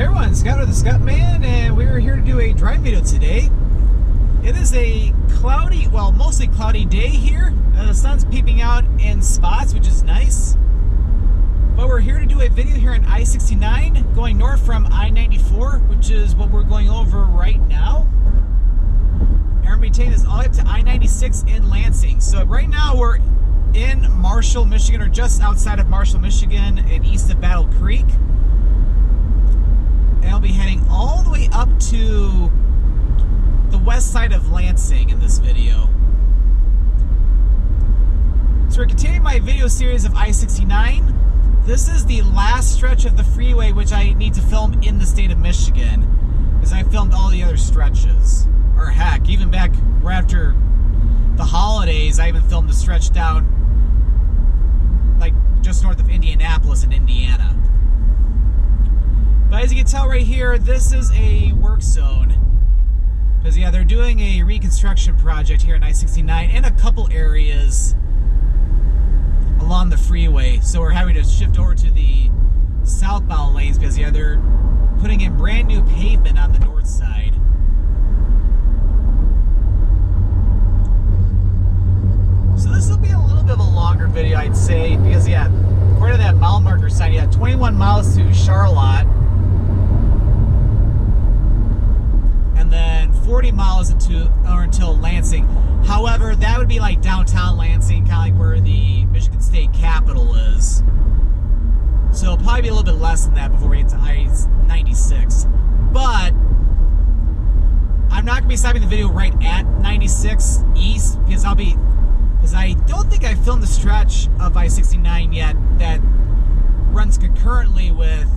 everyone, Scott with the Scottman, and we're here to do a drive video today. It is a cloudy, well, mostly cloudy day here. The sun's peeping out in spots, which is nice. But we're here to do a video here on I-69, going north from I-94, which is what we're going over right now. And we're going to be taking this all the way up to I-96 in Lansing. So right now we're in Marshall, Michigan, or just outside of Marshall, Michigan, and east of Battle Creek. And I'll be heading all the way up to the west side of Lansing in this video. So we're continuing my video series of I-69. This is the last stretch of the freeway which I need to film in the state of Michigan, because I filmed all the other stretches. Or heck, even back right after the holidays, I even filmed the stretch down like just north of Indianapolis in Indiana. But as you can tell right here, this is a work zone. Because yeah, they're doing a reconstruction project here in I-69 in a couple areas along the freeway. So we're having to shift over to the southbound lanes because yeah, they're putting in brand new pavement on the north side. So this will be a little bit of a longer video, I'd say, because yeah, according to that mile marker sign, you have 21 miles to Charlotte. And then 40 miles until Lansing. However, that would be like downtown Lansing, kind of like where the Michigan State Capitol is. So it'll probably be a little bit less than that before we get to I-96. But I'm not going to be stopping the video right at 96 East, because I don't think I filmed the stretch of I-69 yet that runs concurrently with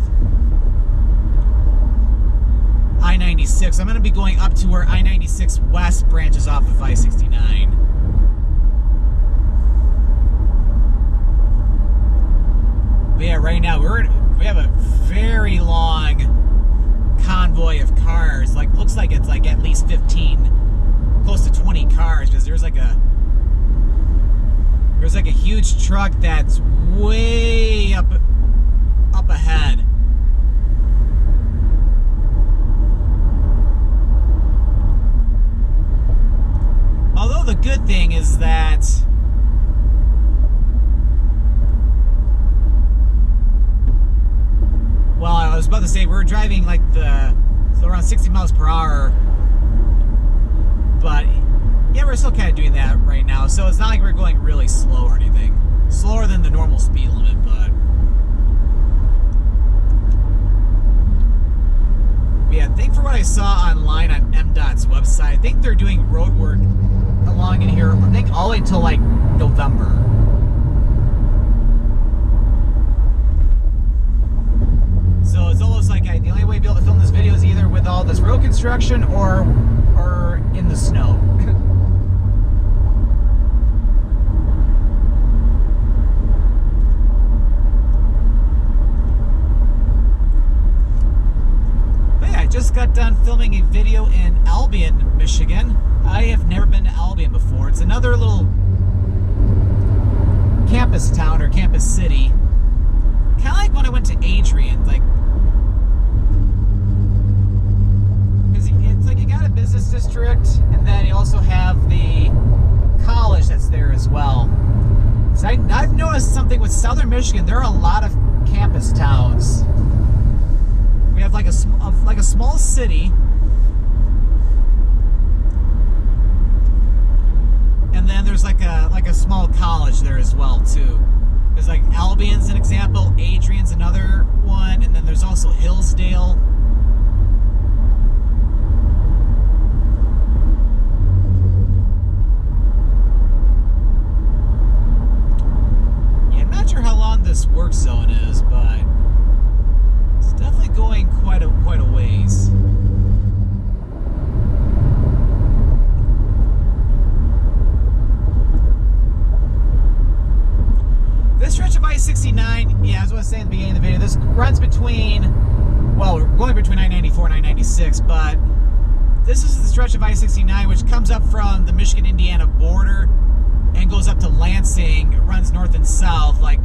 I-96. I'm going to be going up to where I-96 West branches off of I-69. But yeah, right now we have a very long convoy of cars. Like, looks like it's like at least 15, close to 20 cars, because there's like a huge truck that's way up ahead. Although the good thing is that well, I was about to say we're driving like so around 60 miles per hour, but yeah, we're still kind of doing that right now, so it's not like we're going really slow or anything. Slower than the normal speed limit, but yeah, I think for what I saw online on MDOT's website, I think they're doing road work along in here, I think all the way until like November. So it's almost like the only way to be able to film this video is either with all this road construction or in the snow. Just got done filming a video in Albion, Michigan. I have never been to Albion before. It's another little campus town or campus city. Kind of like when I went to Adrian, like, because it's like you got a business district, and then you also have the college that's there as well. So I've noticed something with Southern Michigan. There are a lot of campus towns. We have like a small city, and then there's like a small college there as well too. There's like Albion's an example, Adrian's another one, and then there's also Hillsdale. Yeah, I'm not sure how long this work zone is, but definitely going quite a ways. This stretch of I-69, yeah, as I was saying at the beginning of the video, this runs between, well, we're going between I-94 and I-96, but this is the stretch of I-69 which comes up from the Michigan-Indiana border and goes up to Lansing. It runs north and south like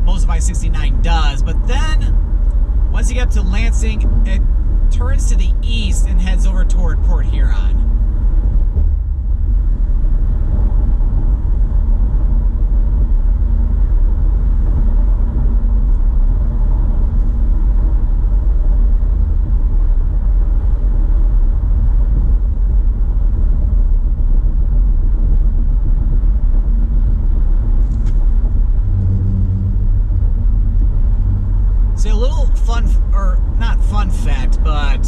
most of I-69 does, but then Once you get up to Lansing, it turns to the east and heads over toward Port Huron. So a little fun, or not fun fact, but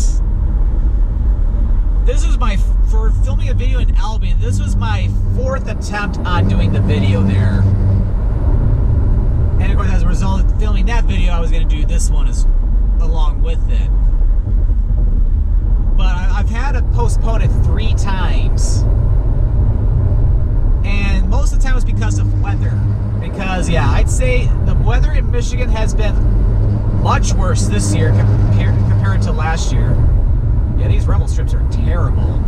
this was for filming a video in Albion, this was my 4th attempt on doing the video there. And of course, as a result of filming that video, I was going to do this one along with it. But I've had to postpone it 3 times. And most of the time it was because of weather. Because, yeah, I'd say the weather in Michigan has been much worse this year compared to last year. Yeah, these rumble strips are terrible.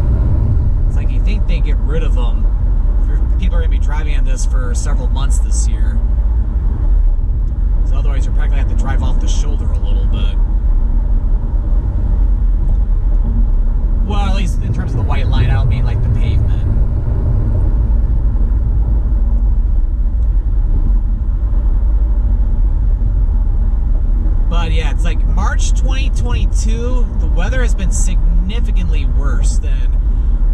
It's like you think they get rid of them. People are going to be driving on this for several months this year. So otherwise you're probably going to have to drive off the shoulder a little bit. Well, at least in terms of the white line, I don't mean like the pavement. But yeah, it's like March 2022, the weather has been significantly worse than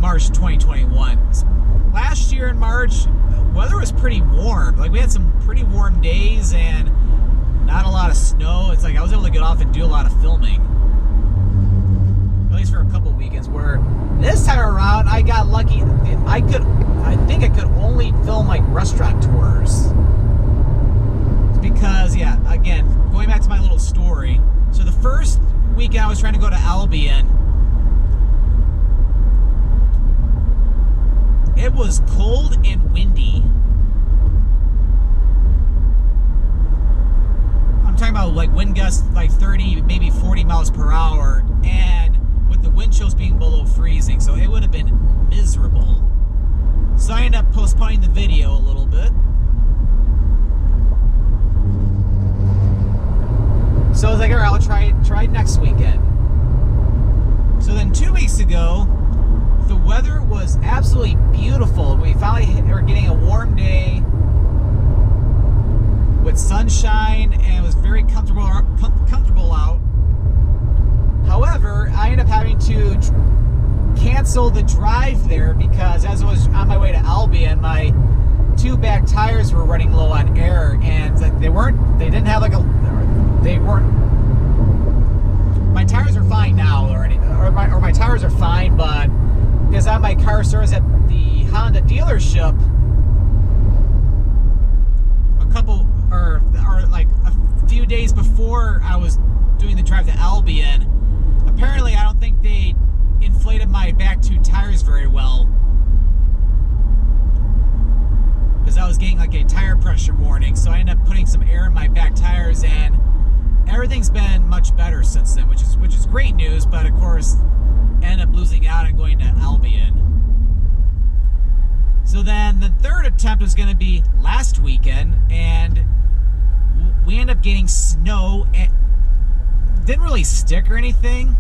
March 2021. Last year in March, the weather was pretty warm. Like we had some pretty warm days and not a lot of snow. It's like I was able to get off and do a lot of filming. At least for a couple weekends, where this time around I got lucky. I think I could only film like restaurant tours. Because, yeah, again, going back to my little story. So the first weekend I was trying to go to Albion, it was cold and windy. I'm talking about like wind gusts like 30, maybe 40 miles per hour, and with the wind chills being below freezing, so it would have been miserable. So I ended up postponing the video a little bit. So I was like, all right, I'll try next weekend. So then 2 weeks ago, the weather was absolutely beautiful. We finally were getting a warm day with sunshine, and it was very comfortable out. However, I ended up having to cancel the drive there because as I was on my way to Albion, my 2 back tires were running low on air, and my tires are fine now, or my tires are fine, but because I had my car service at the Honda dealership like a few days before I was doing the drive to Albion. Apparently, I don't think they inflated my back 2 tires very well, because I was getting like a tire pressure warning, so I ended up putting some air in my back tires, and everything's been much better since then, which is great news. But of course, ended up losing out and going to Albion. So then the third attempt was going to be last weekend, and we ended up getting snow, and didn't really stick or anything.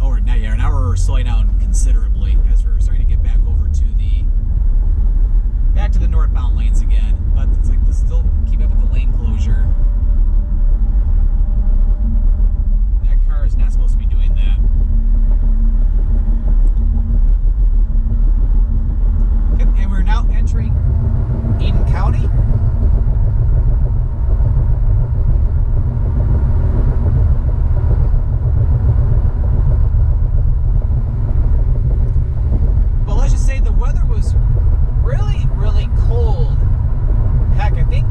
Oh, now we're slowing down considerably as we're starting to get back over to the northbound lanes again. But it's like to still keep up with the lane closure. That car is not supposed to be doing that. Okay, and we're now entering Eden County. But let's just say the weather was really, really cold. Heck, I think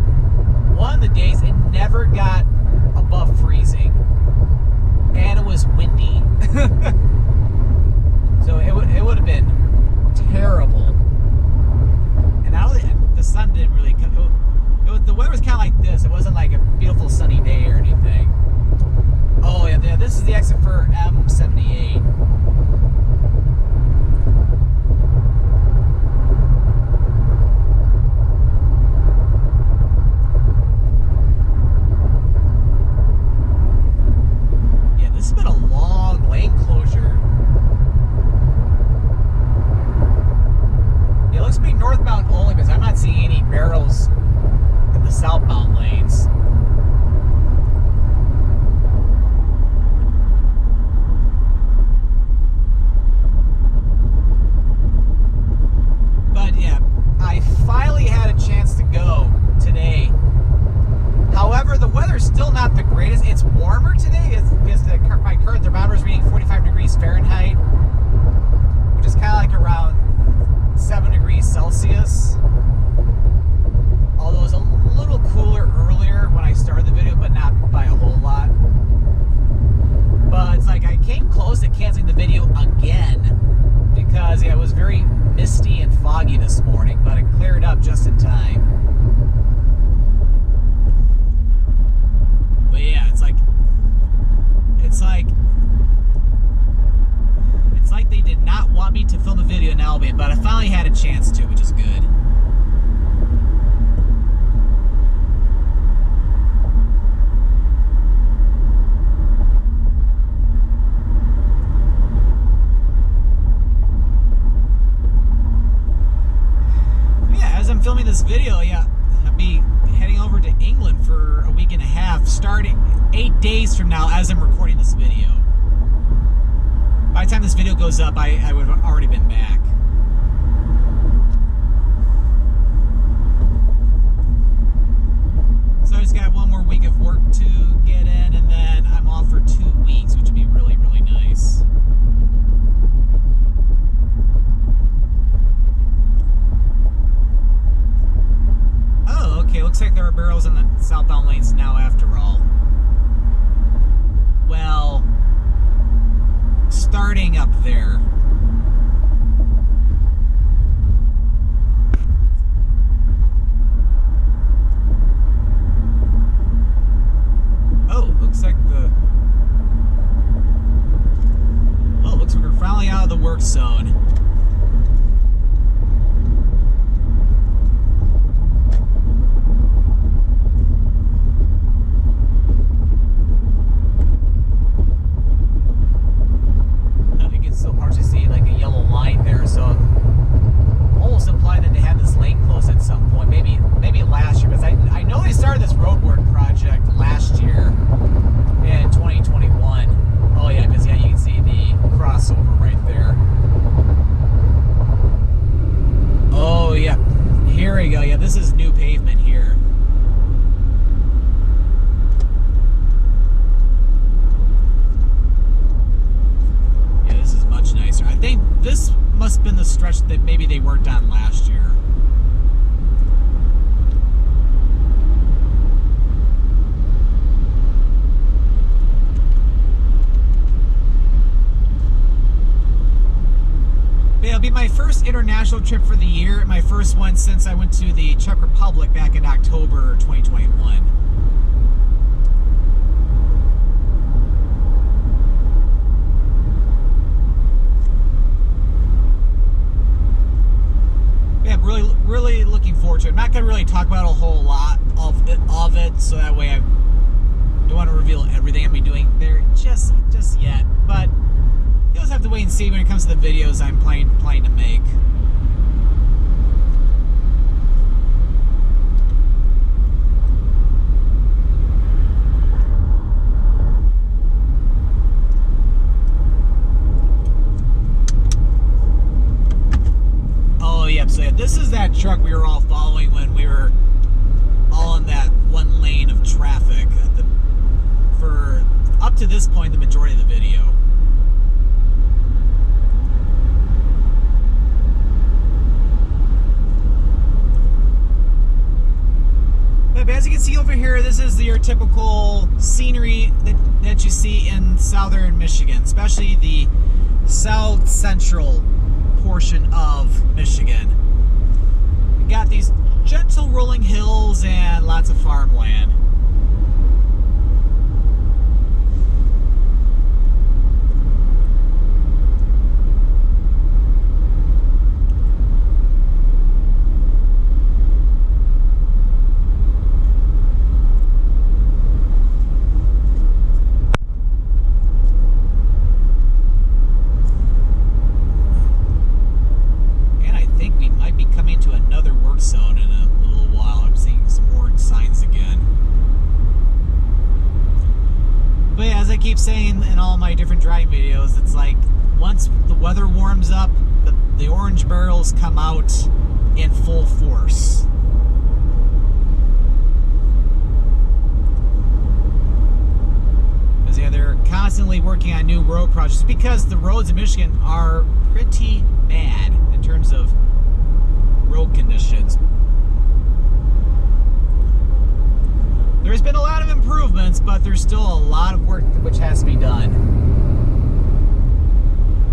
today is because my current thermometer is reading 45 degrees Fahrenheit, which is kind of like around 7 degrees Celsius. Although it was a little cooler earlier when I started the video, but not by a whole lot. But it's like I came close to canceling the video again because it was very misty and foggy this morning, but it cleared up just in time. But yeah, it's like they did not want me to film a video in Albion, but I finally had a chance to, which is good. I'm filming this video, yeah, I'll be heading over to England for a week and a half, starting 8 days from now as I'm recording this video. By the time this video goes up, I would have already been back. So I just got one more week of work to get in, and then I'm off for 2 weeks, which would be really, really nice. Okay, looks like there are barrels in the southbound lanes now after all. Well, starting up there. Oh, looks like we're finally out of the work zone. This is new pavement here. Yeah, this is much nicer. I think this must have been the stretch that maybe they worked on last year. It'll be my first international trip for the year, my first one since I went to the Czech Republic back in October 2021. Yeah, I'm really looking forward to it. I'm not going to really talk about a whole lot of it, so that way I don't want to reveal everything I'm going to be doing there just yet. But you'll just have to wait and see when it comes to the videos I'm planning to make. Oh, yep. So yeah, this is that truck we were all following when we were all in that one lane of traffic for up to this point, the majority of the video. But as you can see over here, this is your typical scenery that you see in southern Michigan, especially the south central portion of Michigan. You got these gentle rolling hills and lots of farmland. Saying in all my different driving videos, it's like once the weather warms up, the orange barrels come out in full force. Because constantly working on new road projects because the roads in Michigan are pretty bad in terms of road conditions. There's been a lot of improvements, but there's still a lot of work which has to be done.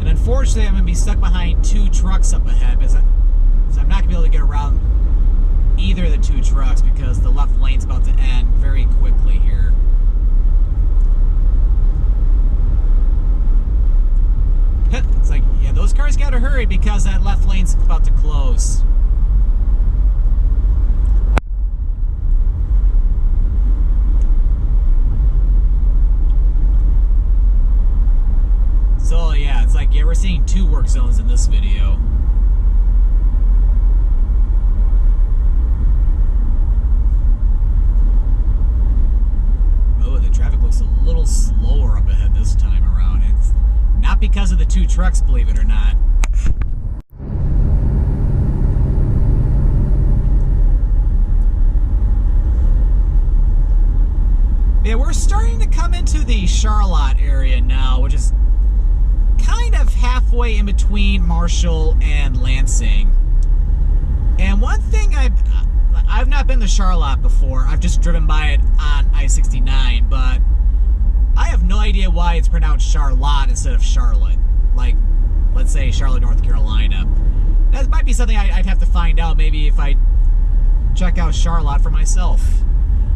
And unfortunately, I'm going to be stuck behind 2 trucks up ahead because I'm not going to be able to get around either of the 2 trucks because the left lane's about to end very quickly here. It's like, yeah, those cars got to hurry because that left lane's about to close. So yeah, it's like, yeah, we're seeing 2 work zones in this video. Oh, the traffic looks a little slower up ahead this time around. It's not because of the 2 trucks, believe it or not. Yeah, we're starting to come into the Charlotte area now, which is kind of halfway in between Marshall and Lansing. And one thing I've not been to Charlotte before. I've just driven by it on I-69, but I have no idea why it's pronounced Charlotte instead of Charlotte. Like, let's say Charlotte, North Carolina. That might be something I'd have to find out maybe if I check out Charlotte for myself.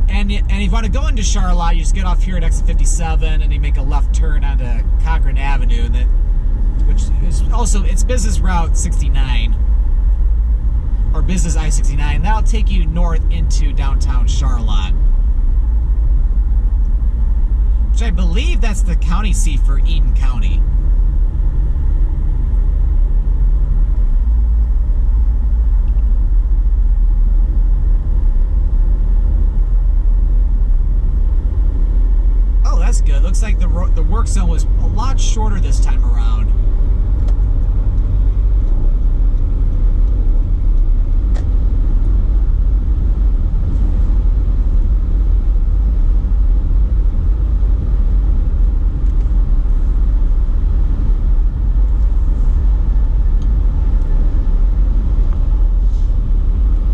And if you want to go into Charlotte, you just get off here at exit 57 and you make a left turn onto Cochrane Avenue, which is also, it's business route 69 or business I-69. That'll take you north into downtown Charlotte, which I believe that's the county seat for Eden County. Oh, that's good. Looks like the work zone was a lot shorter this time around.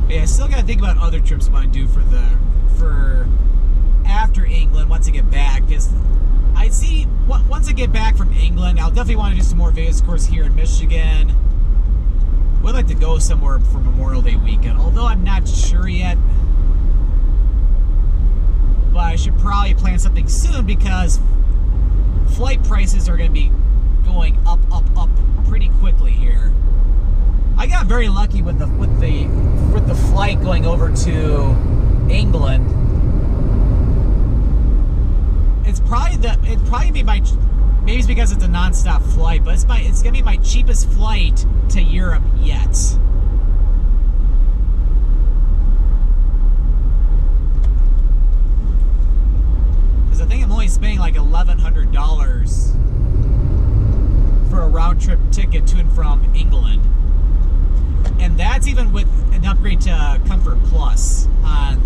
Yeah, I still gotta think about other trips I want to do for after England once I get back, because I see once I get back from England, I'll definitely want to do some more videos, of course, here in Michigan. Would like to go somewhere for Memorial Day weekend, although I'm not sure yet. But I should probably plan something soon because flight prices are going to be going up pretty quickly here. I got very lucky with the flight going over to England. It's probably be my, maybe it's because it's a non-stop flight, but it's gonna be my cheapest flight to Europe yet. Because I think I'm only spending like $1,100 for a round trip ticket to and from England. And that's even with an upgrade to Comfort Plus on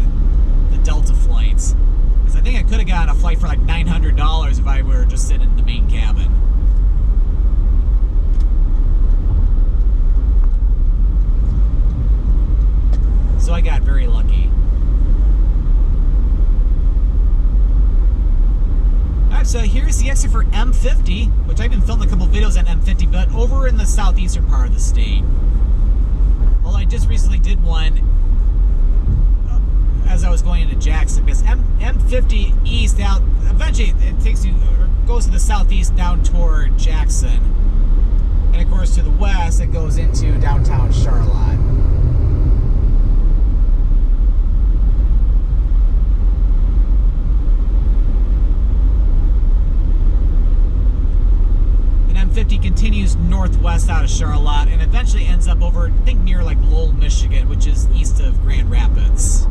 the Delta flights. Because I think I could have gotten a flight for like $900 if I were just sitting in the main cabin. So I got very lucky. Alright, so here's the exit for M50, which I've been filming a couple videos on M50, but over in the southeastern part of the state. Well, I just recently did one as I was going into Jackson, because M50 east out, eventually it takes you, or goes to the southeast down toward Jackson. And of course to the west it goes into downtown Charlotte. And M50 continues northwest out of Charlotte and eventually ends up over, I think, near like Lowell, Michigan, which is east of Grand Rapids.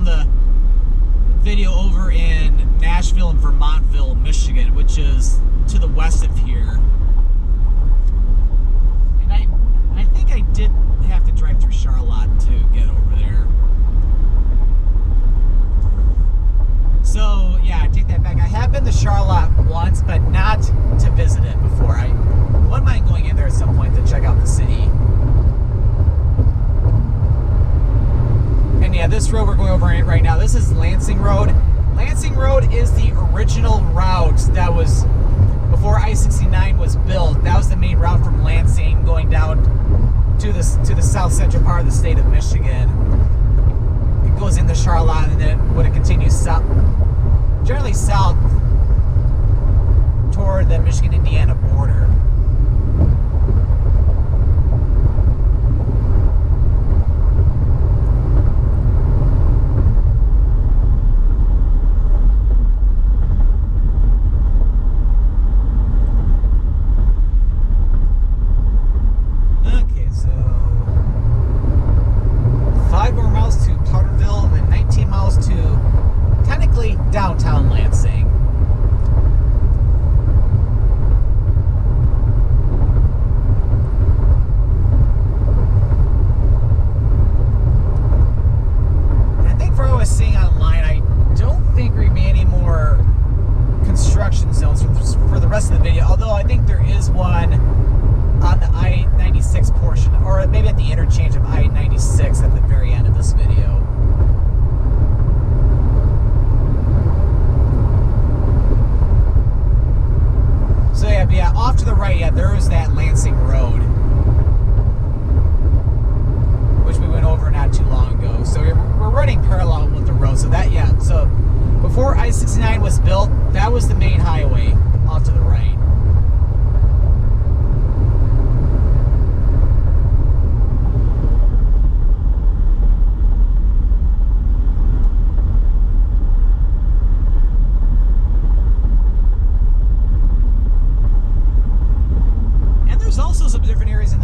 the video over in Nashville and Vermontville, Michigan, which is to the west of here. And I think I did have to drive through Charlotte to get over there. So yeah, I take that back. I have been to Charlotte once, but not to visit it before. I wouldn't mind going in there at some point to check out the city. And yeah, this road we're going over right now, this is Lansing Road. Lansing Road is the original route that was before I-69 was built. That was the main route from Lansing going down to the south central part of the state of Michigan. It goes into Charlotte, and then when it continues south, generally south toward the Michigan-Indiana border. Downtown Lansing. I think for what I was seeing online, I don't think there will be any more construction zones for the rest of the video, although I think there is one on the I-96 portion, or maybe at the interchange of I-96 at the very end of this video. So yeah, off to the right, yeah, there is that Lansing Road, which we went over not too long ago. So we're running parallel with the road. So that, yeah, so before I-69 was built, that was the main highway off to the right.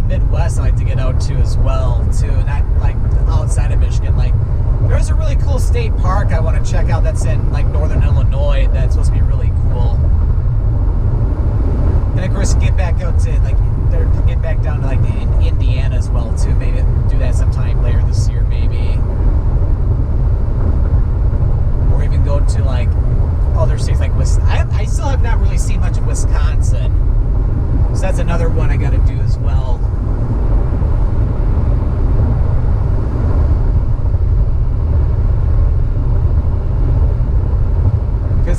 Midwest I like to get out to as well, too, not like outside of Michigan. Like, there's a really cool state park I want to check out that's in like northern Illinois that's supposed to be really cool. And of course, get back out to like get back down to like Indiana as well, too. Maybe do that sometime later this year, maybe, or even go to like other states like Wisconsin. I still have not really seen much of Wisconsin, so that's another one I got to do as well.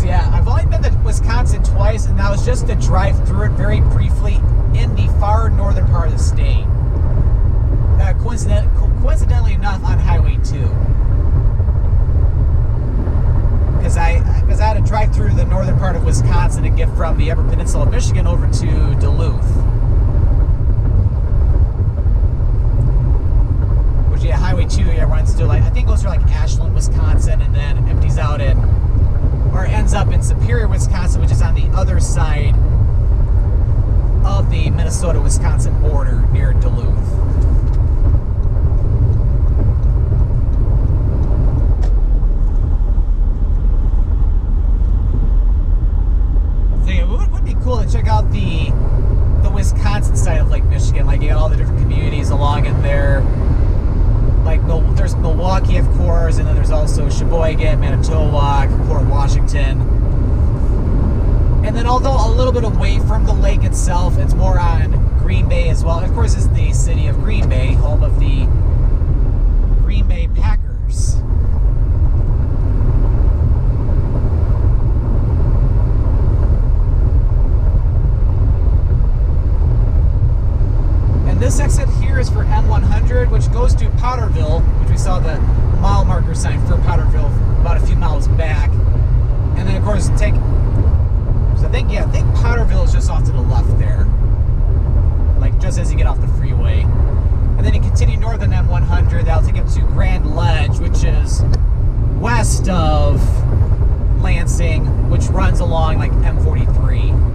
Yeah, I've only been to Wisconsin twice, and that was just to drive through it very briefly in the far northern part of the state. Coincidentally enough, on Highway 2. Because I had to drive through the northern part of Wisconsin to get from the Upper Peninsula of Michigan over to Duluth. Which, yeah, Highway 2 runs through, like, I think goes through like Ashland, Wisconsin, and then empties out in, or ends up in Superior, Wisconsin, which is on the other side of the Minnesota-Wisconsin border near Duluth. So yeah, it would be cool to check out the Wisconsin side of Lake Michigan. Like, you got all the different communities along it there. Like, there's Milwaukee, of course, and then there's also Sheboygan, Manitowoc, Port Washington. And then, although a little bit away from the lake itself, it's more on Green Bay as well. And of course, it's the city of Green Bay, home of the Green Bay Packers. And this exit here is for M100, which goes to Powderville, which we saw the mile marker sign for Powderville about a few miles back. And then, of course, so I think Powderville is just off to the left there, like just as you get off the freeway. And then you continue north on M100, that'll take you to Grand Ledge, which is west of Lansing, which runs along like M43.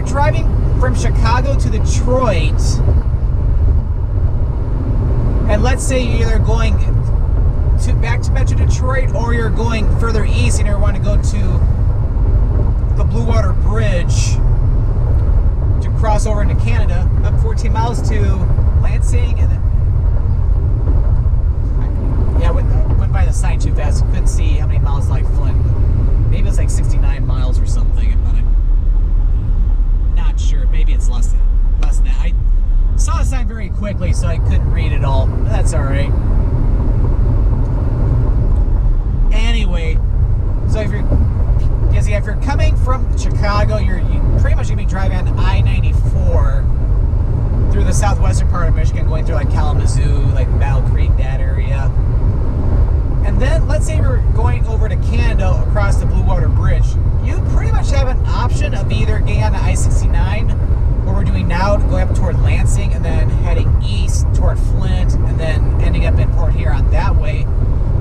driving from Chicago to Detroit, and let's say you're either going back to Metro Detroit, or you're going further east and you want to go to the Blue Water Bridge to cross over into Canada, up 14 miles to Lansing, and then yeah, went by the sign too fast. Couldn't see how many miles like Flint. Maybe it's like 69 miles or something, but I'm not sure. Maybe it's less than that. I saw the sign very quickly, so I couldn't read it all. But that's all right. Anyway, so if you're coming from Chicago, you pretty much gonna be driving on I-94 through the southwestern part of Michigan, going through like Kalamazoo, like Battle Creek, that area. And then let's say you're going over to Canada across the Blue Water Bridge. You pretty much have an option of either getting on the I-69, what we're doing now, to go up toward Lansing, and then heading east toward Flint, and then ending up in Port Huron that way.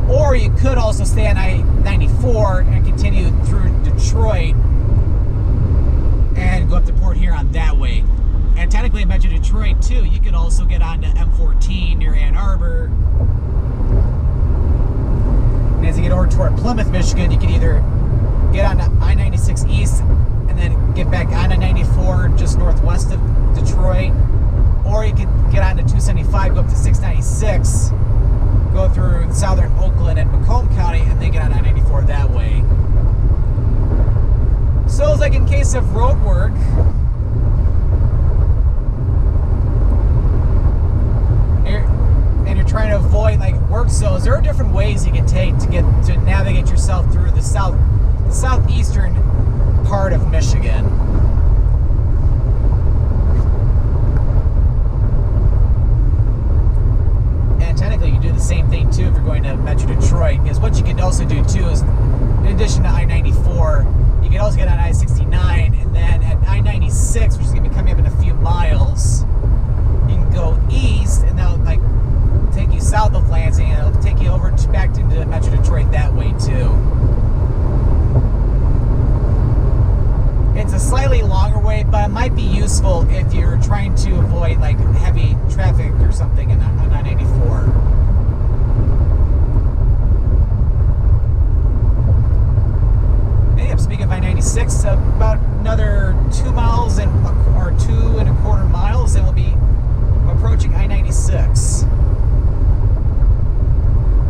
Or you could also stay on I-94 and continue through Detroit and go up to Port Huron that way. And technically, I mentioned Detroit too. You could also get on to M14 near Ann Arbor. And as you get over toward Plymouth, Michigan, you can either get on to I-96 East and then get back on to 94 just northwest of Detroit. Or you could get on to 275, go up to 696, go through southern Oakland and Macomb County, and then get on I-94 that way. So it's like in case of road work, and you're trying to avoid like work zones, there are different ways you can take to navigate yourself through the southeastern part of Michigan. And technically you do the same thing too if you're going to Metro Detroit, because what you can also do too is, in addition to I-94, you can also get on I-69, and then at I-96, which is going to be coming up in a few miles, you can go east, and that'll like take you south of Lansing, and it'll take you over back into Metro Detroit that way too. It's a slightly longer way, but it might be useful if you're trying to avoid like heavy traffic or something on I-94. Speaking of I-96, about another 2 miles or 2.25 miles, and we'll be approaching I-96.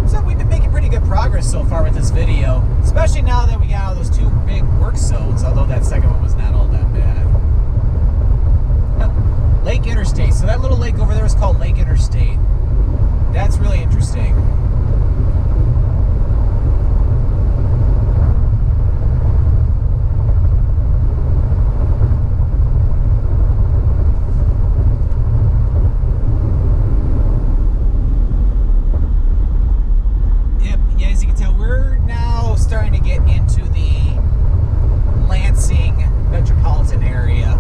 So we've been making pretty good progress so far with this video, especially now that we got all those two big work zones, although that second one was not all that bad. Lake Interstate. So that little lake over there is called Lake Interstate. That's really interesting. Starting to get into the Lansing metropolitan area.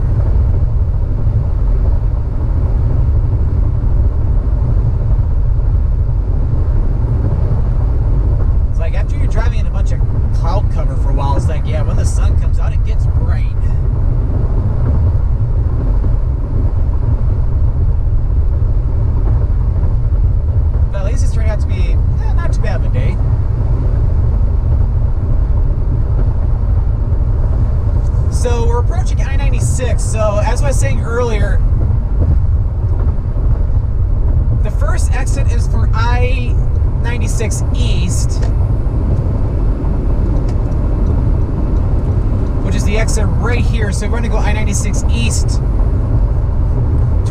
It's like after you're driving in a bunch of cloud cover for a while, it's like, yeah, when the sun comes out, it gets bright. But at least it's turning out to be not too bad of a day. So we're approaching I-96. So as I was saying earlier, the first exit is for I-96 East, which is the exit right here. So we're going to go I-96 East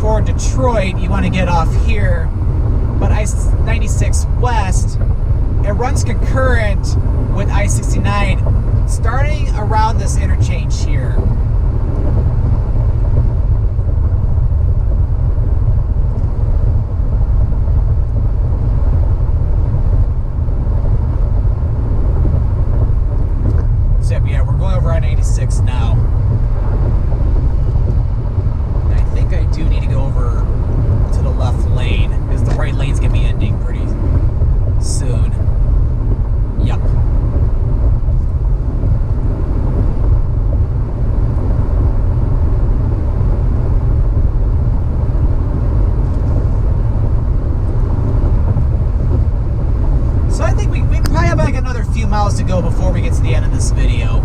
toward Detroit. You want to get off here. But I-96 West, it runs concurrent with I-69, starting around this interchange here. So yeah, we're going over I-96 now. And I think I do need to go over to the left lane, because the right lane's gonna be ending pretty soon. Yep. get to the end of this video.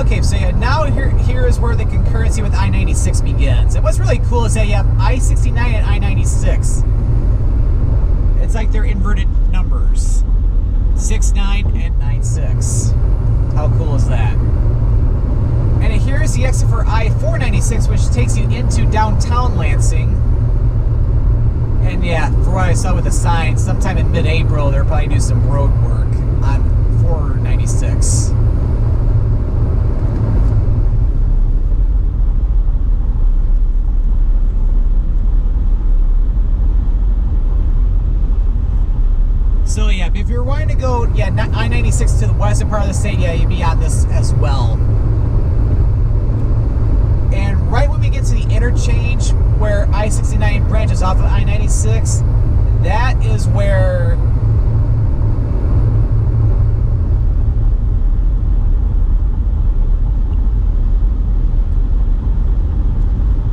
Okay, so yeah, now here is where the concurrency with I-96 begins. And what's really cool is that you have I-69 and I-96. It's like they're inverted numbers. 6-9 and 9-6. How cool is that? And here's the exit for I-496, which takes you into downtown Lansing. And yeah, for what I saw with the sign, sometime in mid-April, they'll probably do some road work on 496. So yeah, if you're wanting to go, yeah, I-96 to the western part of the state, yeah, you'd be on this as well. And right when we get to the interchange where I-69 branches off of I-96, that is where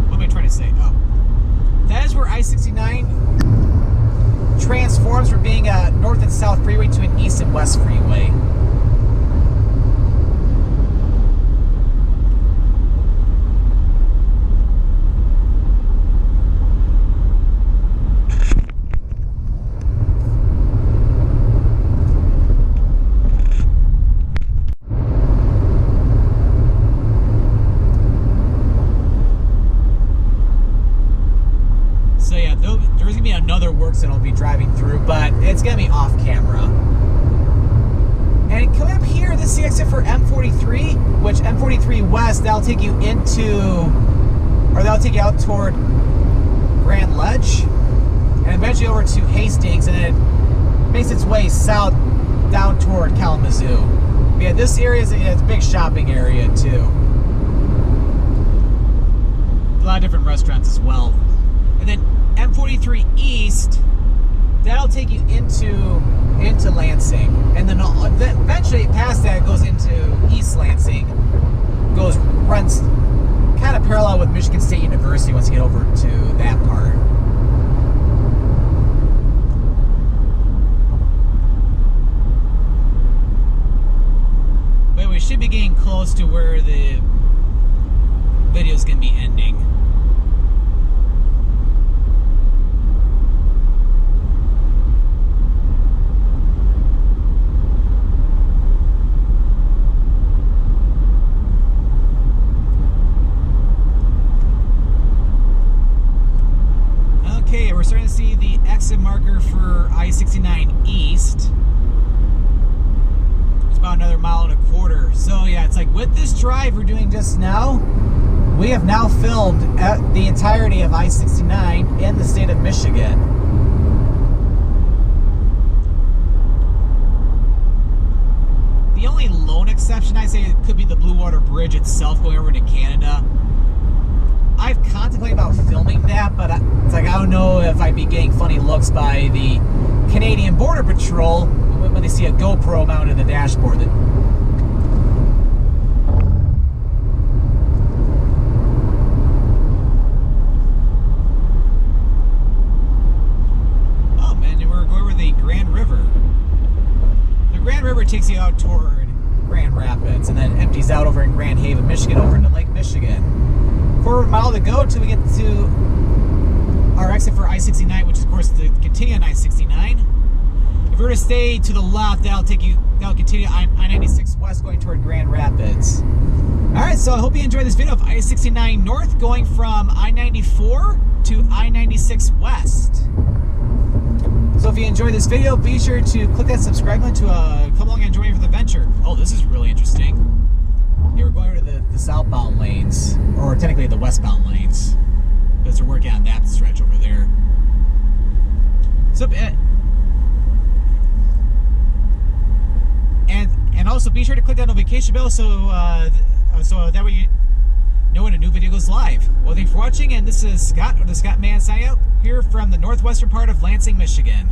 what am I trying to say? Oh, that is where I-69 transforms from being a north and south freeway to an east and west freeway. There's gonna be another works that I'll be driving through, but it's gonna be off camera. And coming up here, this is the exit for M43, which M43 West, that'll take you into, or that'll take you out toward Grand Ledge, and eventually over to Hastings, and then it makes its way south down toward Kalamazoo. But yeah, this area is a big shopping area too. A lot of different restaurants as well. And then M43 East, that'll take you into Lansing, and then eventually past that goes into East Lansing, runs kind of parallel with Michigan State University once you get over to that part. But we should be getting close to where the video is going to be ending. Okay, we're starting to see the exit marker for I-69 East. It's about another 1.25 miles. So yeah, it's like with this drive we're doing just now, we have now filmed the entirety of I-69 in the state of Michigan. The only lone exception I say it could be the Blue Water Bridge itself going over to Canada. I've contemplated about filming that, but it's like I don't know if I'd be getting funny looks by the Canadian Border Patrol when they see a GoPro mounted in the dashboard. Oh man, we're going over the Grand River. The Grand River takes you out toward Grand Rapids and then empties out over in Grand Haven, Michigan, over into Lake Michigan. 1/4 mile to go till we get to our exit for I-69, which is of course the continuing I-69. If we were to stay to the left, that'll continue I-96 West going toward Grand Rapids. Alright, so I hope you enjoyed this video of I-69 North going from I-94 to I-96 West. So if you enjoyed this video, be sure to click that subscribe button to come along and join me for the venture. Oh, this is really interesting. Here we're going over to the southbound lanes, or technically the westbound lanes, because they're working on that stretch over there. So, and also be sure to click that notification bell so that way you know when a new video goes live. Well, thanks for watching, and this is Scott, or the Scottman signing out here from the northwestern part of Lansing, Michigan.